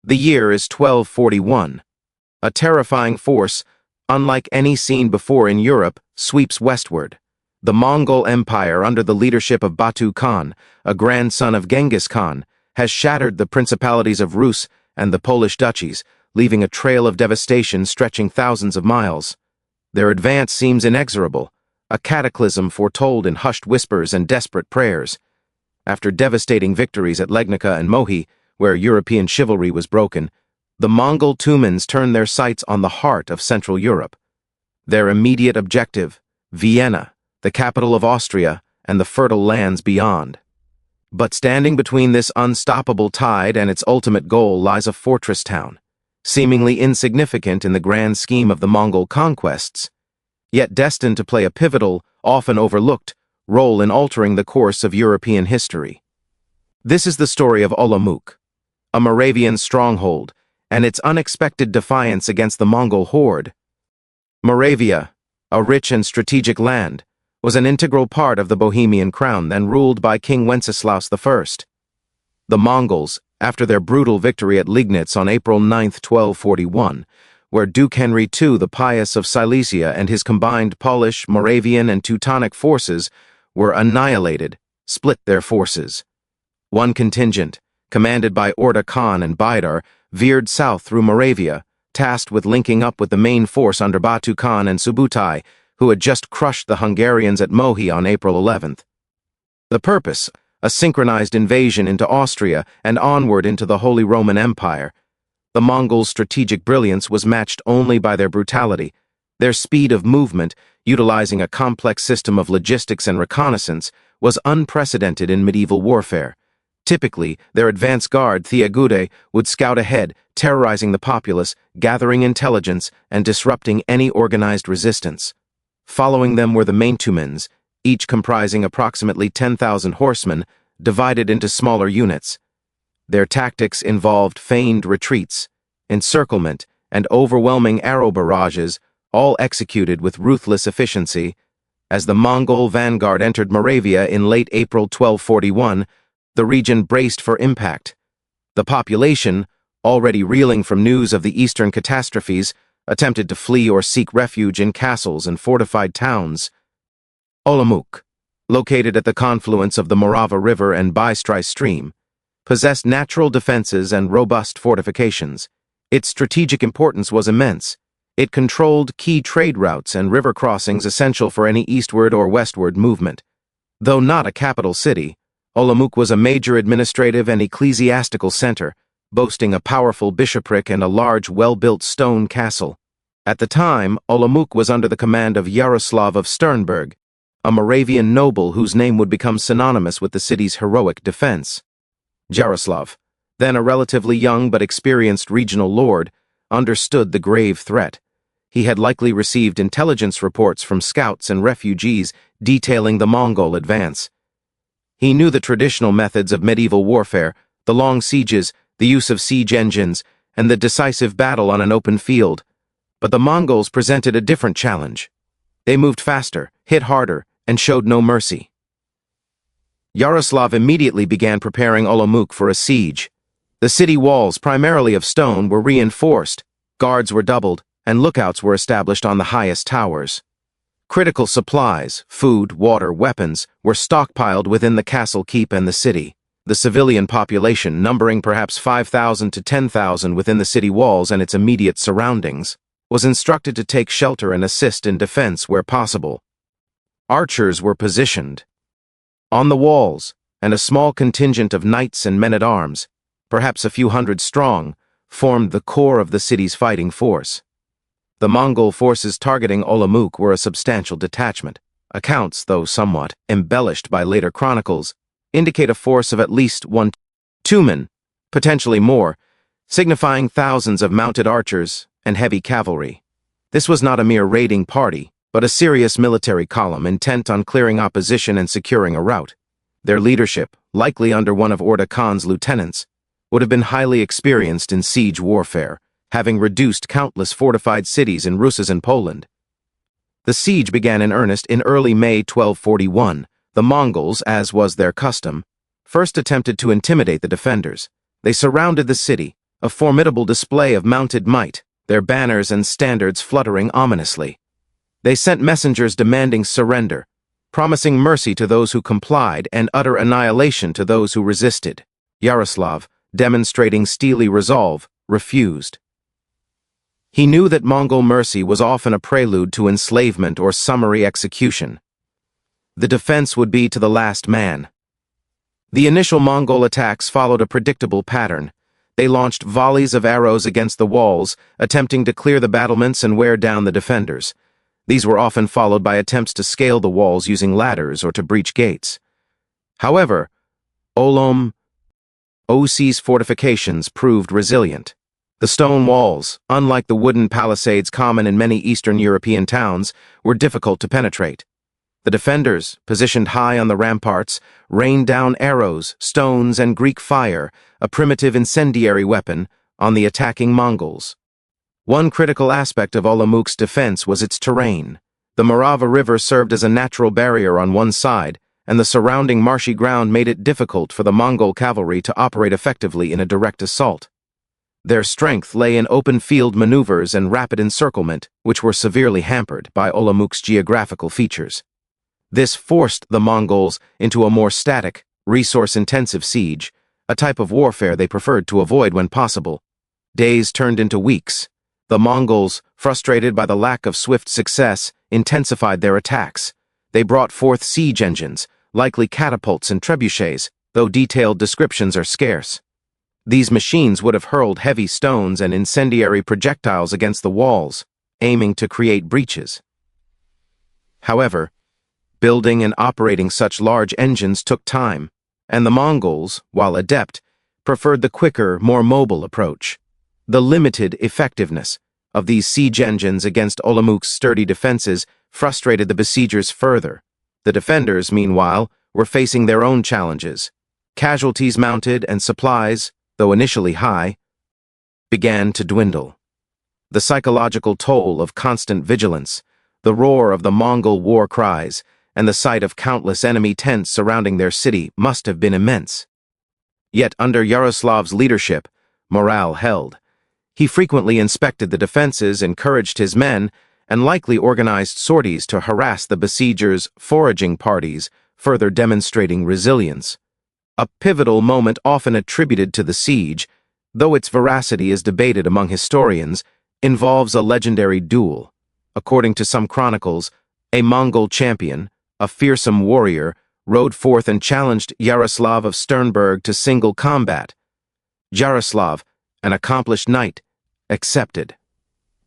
The year is 1241. A terrifying force, unlike any seen before in Europe, sweeps westward. The Mongol Empire, under the leadership of Batu Khan, a grandson of Genghis Khan, has shattered the principalities of Rus and the Polish duchies, leaving a trail of devastation stretching thousands of miles. Their advance seems inexorable, a cataclysm foretold in hushed whispers and desperate prayers. After devastating victories at Legnica and Mohi, where European chivalry was broken, the Mongol Tumans turned their sights on the heart of Central Europe. Their immediate objective, Vienna, the capital of Austria, and the fertile lands beyond. But standing between this unstoppable tide and its ultimate goal lies a fortress town, seemingly insignificant in the grand scheme of the Mongol conquests, yet destined to play a pivotal, often overlooked, role in altering the course of European history. This is the story of Olomouc, a Moravian stronghold, and its unexpected defiance against the Mongol horde. Moravia, a rich and strategic land, was an integral part of the Bohemian crown then ruled by King Wenceslaus I. The Mongols, after their brutal victory at Liegnitz on April 9, 1241, where Duke Henry II the Pious of Silesia and his combined Polish, Moravian, and Teutonic forces were annihilated, split their forces. One contingent, commanded by Orda Khan and Baidar, veered south through Moravia, tasked with linking up with the main force under Batu Khan and Subutai, who had just crushed the Hungarians at Mohi on April 11th. The purpose, a synchronized invasion into Austria and onward into the Holy Roman Empire. The Mongols' strategic brilliance was matched only by their brutality. Their speed of movement, utilizing a complex system of logistics and reconnaissance, was unprecedented in medieval warfare. Typically, their advance guard, Thiagude, would scout ahead, terrorizing the populace, gathering intelligence, and disrupting any organized resistance. Following them were the Maintumans, each comprising approximately 10,000 horsemen, divided into smaller units. Their tactics involved feigned retreats, encirclement, and overwhelming arrow barrages, all executed with ruthless efficiency. As the Mongol vanguard entered Moravia in late April 1241, the region braced for impact. The population, already reeling from news of the eastern catastrophes, attempted to flee or seek refuge in castles and fortified towns. Olomouc, located at the confluence of the Morava River and Bystry stream, possessed natural defenses and robust fortifications. Its strategic importance was immense. It controlled key trade routes and river crossings essential for any eastward or westward movement. Though not a capital city, Olomouc was a major administrative and ecclesiastical center, boasting a powerful bishopric and a large, well-built stone castle. At the time, Olomouc was under the command of Yaroslav of Sternberg, a Moravian noble whose name would become synonymous with the city's heroic defense. Yaroslav, then a relatively young but experienced regional lord, understood the grave threat. He had likely received intelligence reports from scouts and refugees detailing the Mongol advance. He knew the traditional methods of medieval warfare, the long sieges, the use of siege engines, and the decisive battle on an open field. But the Mongols presented a different challenge. They moved faster, hit harder, and showed no mercy. Yaroslav immediately began preparing Olomouc for a siege. The city walls, primarily of stone, were reinforced, guards were doubled, and lookouts were established on the highest towers. Critical supplies, food, water, weapons, were stockpiled within the castle keep and the city. The civilian population, numbering perhaps 5,000 to 10,000 within the city walls and its immediate surroundings, was instructed to take shelter and assist in defense where possible. Archers were positioned on the walls, and a small contingent of knights and men-at-arms, perhaps a few hundred strong, formed the core of the city's fighting force. The Mongol forces targeting Olomouc were a substantial detachment. Accounts, though somewhat embellished by later chronicles, indicate a force of at least 1 tumen, potentially more, signifying thousands of mounted archers and heavy cavalry. This was not a mere raiding party, but a serious military column intent on clearing opposition and securing a route. Their leadership, likely under one of Orda Khan's lieutenants, would have been highly experienced in siege warfare, having reduced countless fortified cities in Rus and Poland. The siege began in earnest in early May 1241. The Mongols, as was their custom, first attempted to intimidate the defenders. They surrounded the city, a formidable display of mounted might, their banners and standards fluttering ominously. They sent messengers demanding surrender, promising mercy to those who complied and utter annihilation to those who resisted. Yaroslav, demonstrating steely resolve, refused. He knew that Mongol mercy was often a prelude to enslavement or summary execution. The defense would be to the last man. The initial Mongol attacks followed a predictable pattern. They launched volleys of arrows against the walls, attempting to clear the battlements and wear down the defenders. These were often followed by attempts to scale the walls using ladders or to breach gates. However, Olomouc's fortifications proved resilient. The stone walls, unlike the wooden palisades common in many Eastern European towns, were difficult to penetrate. The defenders, positioned high on the ramparts, rained down arrows, stones, and Greek fire, a primitive incendiary weapon, on the attacking Mongols. One critical aspect of Olomouc's defense was its terrain. The Morava River served as a natural barrier on one side, and the surrounding marshy ground made it difficult for the Mongol cavalry to operate effectively in a direct assault. Their strength lay in open-field maneuvers and rapid encirclement, which were severely hampered by Olomouc's geographical features. This forced the Mongols into a more static, resource-intensive siege, a type of warfare they preferred to avoid when possible. Days turned into weeks. The Mongols, frustrated by the lack of swift success, intensified their attacks. They brought forth siege engines, likely catapults and trebuchets, though detailed descriptions are scarce. These machines would have hurled heavy stones and incendiary projectiles against the walls, aiming to create breaches. However, building and operating such large engines took time, and the Mongols, while adept, preferred the quicker, more mobile approach. The limited effectiveness of these siege engines against Olomouc's sturdy defenses frustrated the besiegers further. The defenders, meanwhile, were facing their own challenges. Casualties mounted and supplies, though initially high, began to dwindle. The psychological toll of constant vigilance, the roar of the Mongol war cries, and the sight of countless enemy tents surrounding their city must have been immense. Yet under Yaroslav's leadership, morale held. He frequently inspected the defenses, encouraged his men, and likely organized sorties to harass the besiegers' foraging parties, further demonstrating resilience. A pivotal moment often attributed to the siege, though its veracity is debated among historians, involves a legendary duel. According to some chronicles, a Mongol champion, a fearsome warrior, rode forth and challenged Yaroslav of Sternberg to single combat. Yaroslav, an accomplished knight, accepted.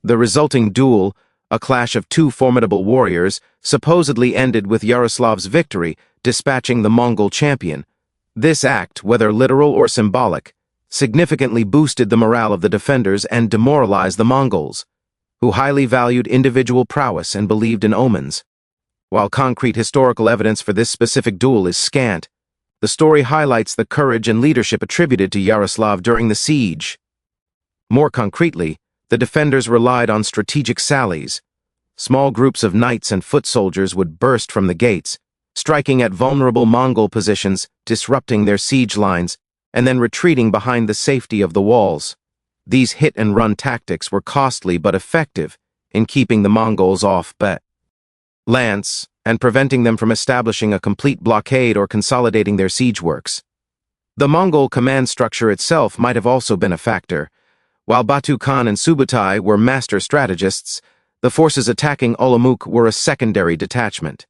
The resulting duel, a clash of two formidable warriors, supposedly ended with Yaroslav's victory, dispatching the Mongol champion. This act, whether literal or symbolic, significantly boosted the morale of the defenders and demoralized the Mongols, who highly valued individual prowess and believed in omens. While concrete historical evidence for this specific duel is scant, the story highlights the courage and leadership attributed to Yaroslav during the siege. More concretely, the defenders relied on strategic sallies. Small groups of knights and foot soldiers would burst from the gates, striking at vulnerable Mongol positions, disrupting their siege lines, and then retreating behind the safety of the walls. These hit-and-run tactics were costly but effective in keeping the Mongols off balance and preventing them from establishing a complete blockade or consolidating their siege works. The Mongol command structure itself might have also been a factor. While Batu Khan and Subutai were master strategists, the forces attacking Olomouc were a secondary detachment.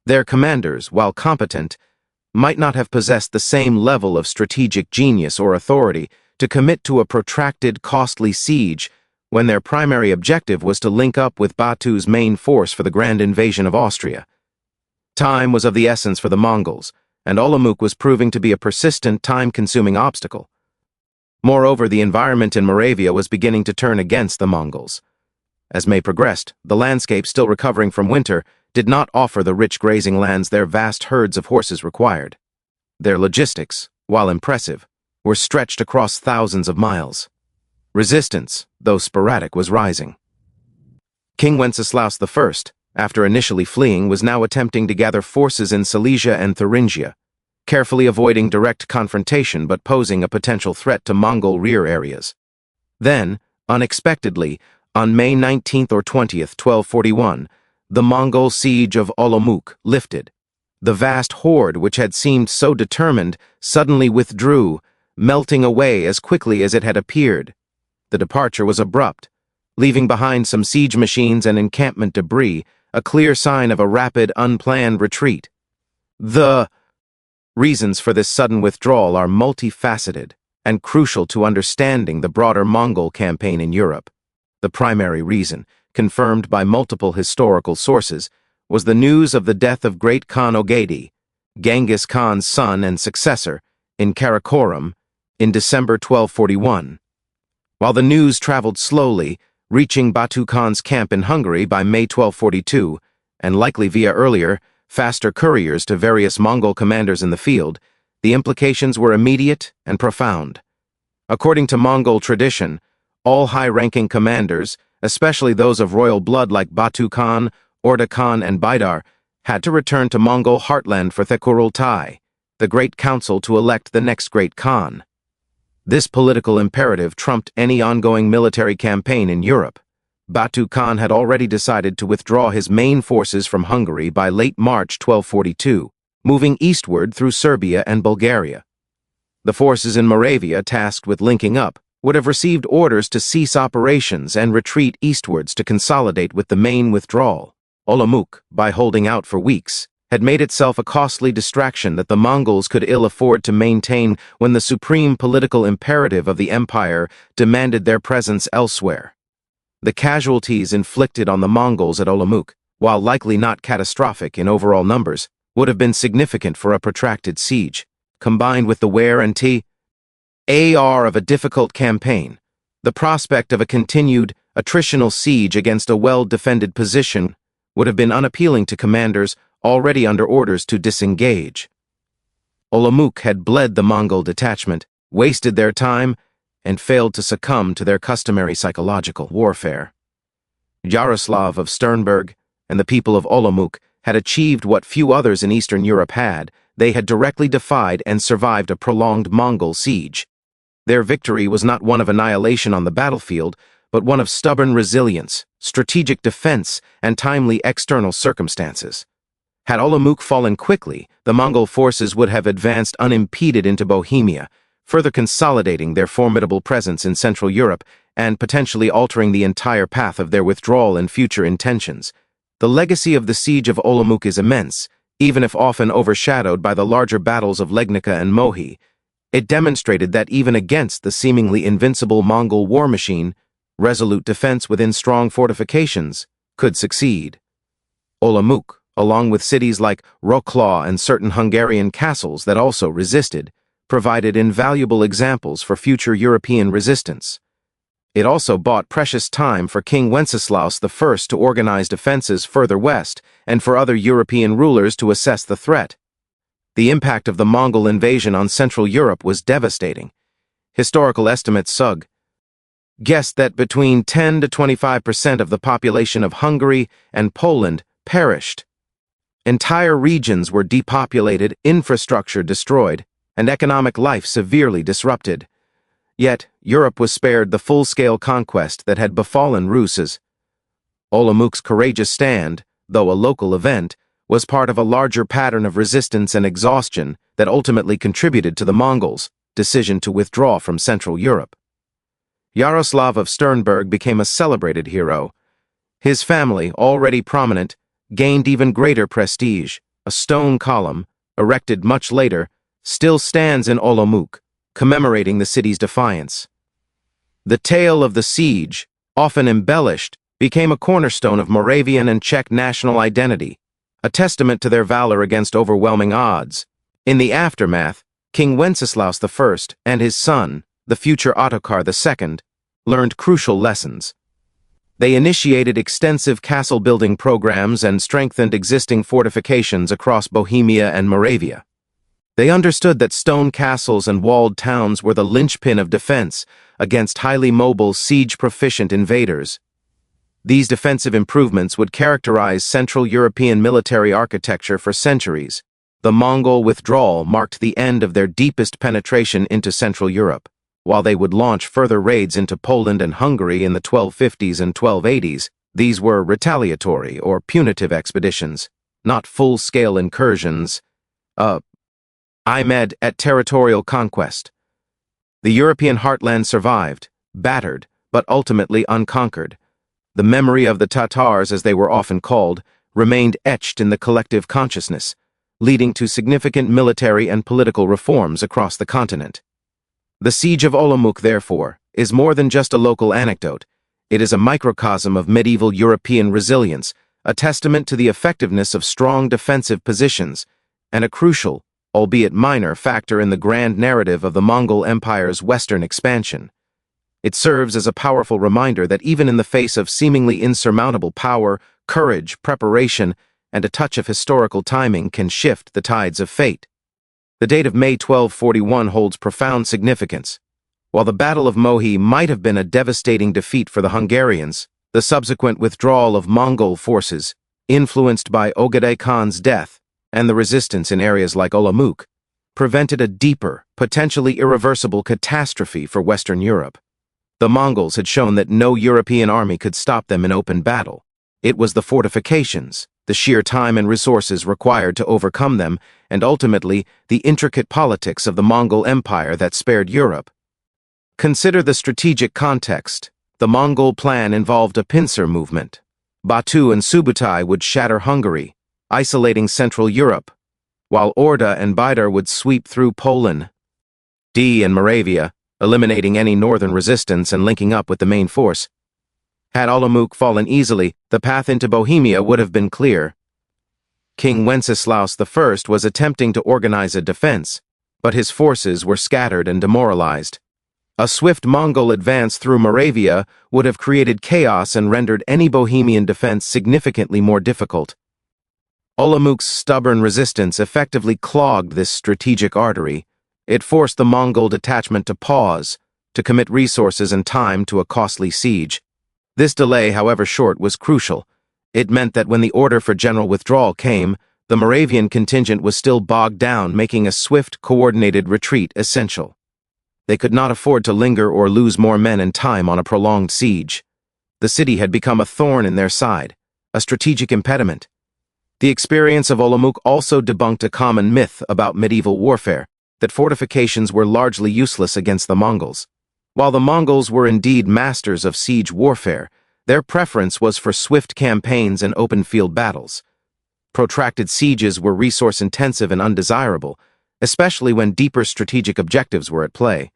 Their commanders, while competent, might not have possessed the same level of strategic genius or authority to commit to a protracted, costly siege when their primary objective was to link up with Batu's main force for the grand invasion of Austria. Time was of the essence for the Mongols, and Olomouc was proving to be a persistent, time-consuming obstacle. Moreover, the environment in Moravia was beginning to turn against the Mongols. As May progressed, the landscape, still recovering from winter, did not offer the rich grazing lands their vast herds of horses required. Their logistics, while impressive, were stretched across thousands of miles. Resistance, though sporadic, was rising. King Wenceslaus I, after initially fleeing, was now attempting to gather forces in Silesia and Thuringia, carefully avoiding direct confrontation but posing a potential threat to Mongol rear areas. Then, unexpectedly, on May 19th or 20th, 1241, the Mongol siege of Olomouc lifted. The vast horde which had seemed so determined suddenly withdrew, melting away as quickly as it had appeared. The departure was abrupt, leaving behind some siege machines and encampment debris, a clear sign of a rapid, unplanned retreat. The reasons for this sudden withdrawal are multifaceted and crucial to understanding the broader Mongol campaign in Europe. The primary reason, confirmed by multiple historical sources, was the news of the death of Great Khan Ogedei, Genghis Khan's son and successor, in Karakorum in December 1241. While the news traveled slowly, reaching Batu Khan's camp in Hungary by May 1242, and likely via earlier, faster couriers to various Mongol commanders in the field, the implications were immediate and profound. According to Mongol tradition, all high-ranking commanders, especially those of royal blood like Batu Khan, Orda Khan, and Baidar, had to return to Mongol heartland for Thekurultai, the Great Council to elect the next Great Khan. This political imperative trumped any ongoing military campaign in Europe. Batu Khan had already decided to withdraw his main forces from Hungary by late March 1242, moving eastward through Serbia and Bulgaria. The forces in Moravia tasked with linking up would have received orders to cease operations and retreat eastwards to consolidate with the main withdrawal. Olomouc, by holding out for weeks, had made itself a costly distraction that the Mongols could ill afford to maintain when the supreme political imperative of the empire demanded their presence elsewhere. The casualties inflicted on the Mongols at Olomouc, while likely not catastrophic in overall numbers, would have been significant for a protracted siege. Combined with the wear and tear of a difficult campaign, the prospect of a continued, attritional siege against a well-defended position would have been unappealing to commanders already under orders to disengage. Olomouc had bled the Mongol detachment, wasted their time, and failed to succumb to their customary psychological warfare. Yaroslav of Sternberg and the people of Olomouc had achieved what few others in Eastern Europe had. They had directly defied and survived a prolonged Mongol siege. Their victory was not one of annihilation on the battlefield, but one of stubborn resilience, strategic defense, and timely external circumstances. Had Olomouc fallen quickly, the Mongol forces would have advanced unimpeded into Bohemia, further consolidating their formidable presence in Central Europe and potentially altering the entire path of their withdrawal and future intentions. The legacy of the Siege of Olomouc is immense, even if often overshadowed by the larger battles of Legnica and Mohi. It demonstrated that even against the seemingly invincible Mongol war machine, resolute defense within strong fortifications could succeed. Olomouc, along with cities like Wroclaw and certain Hungarian castles that also resisted, provided invaluable examples for future European resistance. It also bought precious time for King Wenceslaus I to organize defenses further west and for other European rulers to assess the threat. The impact of the Mongol invasion on Central Europe was devastating. Historical estimates guessed that between 10 to 25% of the population of Hungary and Poland perished. Entire regions were depopulated, infrastructure destroyed, and economic life severely disrupted. Yet, Europe was spared the full-scale conquest that had befallen Rus'. Olomouc's courageous stand, though a local event, was part of a larger pattern of resistance and exhaustion that ultimately contributed to the Mongols' decision to withdraw from Central Europe. Yaroslav of Sternberg became a celebrated hero. His family, already prominent, gained even greater prestige. A stone column, erected much later, still stands in Olomouc, commemorating the city's defiance. The tale of the siege, often embellished, became a cornerstone of Moravian and Czech national identity, a testament to their valor against overwhelming odds. In the aftermath, King Wenceslaus I and his son, the future Ottokar II, learned crucial lessons. They initiated extensive castle-building programs and strengthened existing fortifications across Bohemia and Moravia. They understood that stone castles and walled towns were the linchpin of defense against highly mobile, siege-proficient invaders. These defensive improvements would characterize Central European military architecture for centuries. The Mongol withdrawal marked the end of their deepest penetration into Central Europe. While they would launch further raids into Poland and Hungary in the 1250s and 1280s, these were retaliatory or punitive expeditions, not full-scale incursions aimed at territorial conquest. The European heartland survived, battered, but ultimately unconquered. The memory of the Tatars, as they were often called, remained etched in the collective consciousness, leading to significant military and political reforms across the continent. The Siege of Olomouc, therefore, is more than just a local anecdote. It is a microcosm of medieval European resilience, a testament to the effectiveness of strong defensive positions, and a crucial, albeit minor, factor in the grand narrative of the Mongol Empire's western expansion. It serves as a powerful reminder that even in the face of seemingly insurmountable power, courage, preparation, and a touch of historical timing can shift the tides of fate. The date of May 1241 holds profound significance. While the Battle of Mohi might have been a devastating defeat for the Hungarians, the subsequent withdrawal of Mongol forces, influenced by Ogedei Khan's death and the resistance in areas like Olomouc, prevented a deeper, potentially irreversible catastrophe for Western Europe. The Mongols had shown that no European army could stop them in open battle. It was the fortifications, the sheer time and resources required to overcome them, and ultimately the intricate politics of the Mongol Empire that spared Europe. Consider the strategic context. The Mongol plan involved a pincer movement. Batu and Subutai would shatter Hungary, isolating Central Europe, while Orda and Bidar would sweep through Poland, and Moravia, eliminating any northern resistance and linking up with the main force. Had Olomouc fallen easily, the path into Bohemia would have been clear. King Wenceslaus I was attempting to organize a defense, but his forces were scattered and demoralized. A swift Mongol advance through Moravia would have created chaos and rendered any Bohemian defense significantly more difficult. Olomouc's stubborn resistance effectively clogged this strategic artery. It forced the Mongol detachment to pause, to commit resources and time to a costly siege. This delay, however short, was crucial. It meant that when the order for general withdrawal came, the Moravian contingent was still bogged down, making a swift, coordinated retreat essential. They could not afford to linger or lose more men and time on a prolonged siege. The city had become a thorn in their side, a strategic impediment. The experience of Olomouc also debunked a common myth about medieval warfare, that fortifications were largely useless against the Mongols. While the Mongols were indeed masters of siege warfare, their preference was for swift campaigns and open-field battles. Protracted sieges were resource-intensive and undesirable, especially when deeper strategic objectives were at play.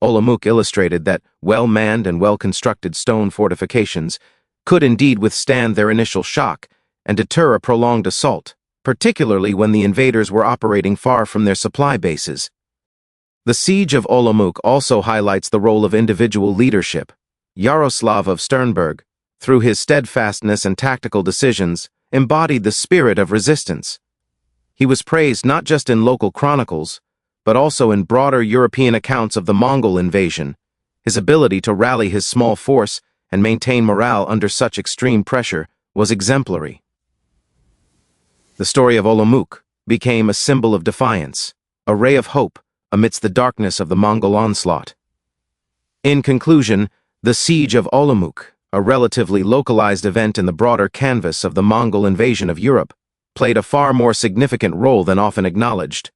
Olomouc illustrated that well-manned and well-constructed stone fortifications could indeed withstand their initial shock and deter a prolonged assault, particularly when the invaders were operating far from their supply bases. The Siege of Olomouc also highlights the role of individual leadership. Yaroslav of Sternberg, through his steadfastness and tactical decisions, embodied the spirit of resistance. He was praised not just in local chronicles, but also in broader European accounts of the Mongol invasion. His ability to rally his small force and maintain morale under such extreme pressure was exemplary. The story of Olomouc became a symbol of defiance, a ray of hope amidst the darkness of the Mongol onslaught. In conclusion, the Siege of Olomouc, a relatively localized event in the broader canvas of the Mongol invasion of Europe, played a far more significant role than often acknowledged.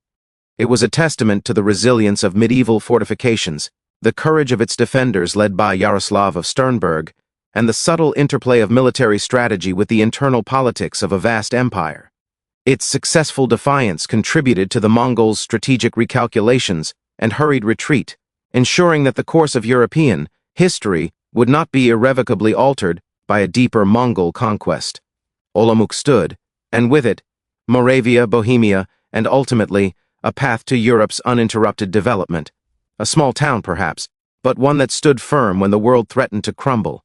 It was a testament to the resilience of medieval fortifications, the courage of its defenders led by Yaroslav of Sternberg, and the subtle interplay of military strategy with the internal politics of a vast empire. Its successful defiance contributed to the Mongols' strategic recalculations and hurried retreat, ensuring that the course of European history would not be irrevocably altered by a deeper Mongol conquest. Olomouc stood, and with it, Moravia, Bohemia, and ultimately, a path to Europe's uninterrupted development. A small town, perhaps, but one that stood firm when the world threatened to crumble.